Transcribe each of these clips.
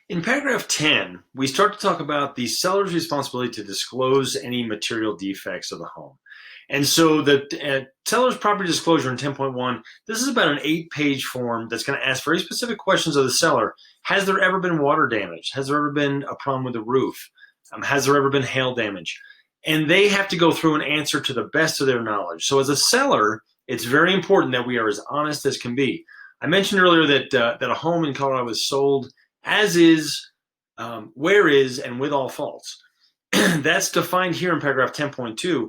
In paragraph 10, we start to talk about the seller's responsibility to disclose any material defects of the home. And so the seller's property disclosure in 10.1, this is about an 8-page form that's going to ask very specific questions of the seller. Has there ever been water damage? Has there ever been a problem with the roof? Has there ever been hail damage? And they have to go through and answer to the best of their knowledge. So as a seller, it's very important that we are as honest as can be. I mentioned earlier that a home in Colorado was sold as is, where is, and with all faults. That's defined here in paragraph 10.2.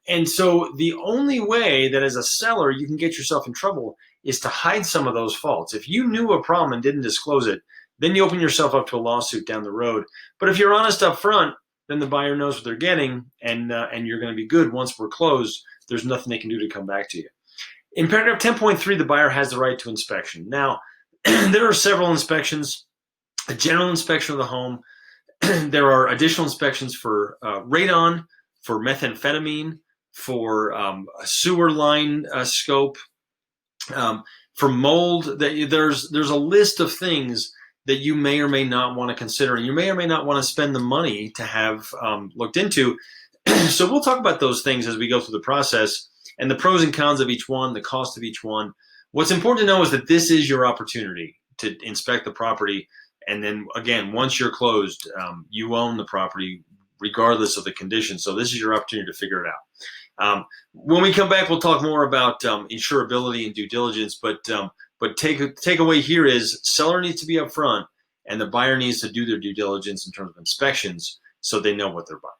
And so the only way that as a seller you can get yourself in trouble is to hide some of those faults. If you knew a problem and didn't disclose it, then you open yourself up to a lawsuit down the road. But if you're honest up front, then the buyer knows what they're getting, and you're going to be good once we're closed. There's nothing they can do to come back to you. In paragraph 10.3, the buyer has the right to inspection. Now, there are several inspections: a general inspection of the home. There are additional inspections for radon, for methamphetamine, for a sewer line scope, for mold. There's a list of things that you may or may not want to consider, and you may or may not want to spend the money to have looked into. So we'll talk about those things as we go through the process, and the pros and cons of each one, the cost of each one. What's important to know is that this is your opportunity to inspect the property. And then again, once you're closed, you own the property regardless of the condition. So this is your opportunity to figure it out. When we come back, we'll talk more about insurability and due diligence. But takeaway here is seller needs to be upfront, and the buyer needs to do their due diligence in terms of inspections so they know what they're buying.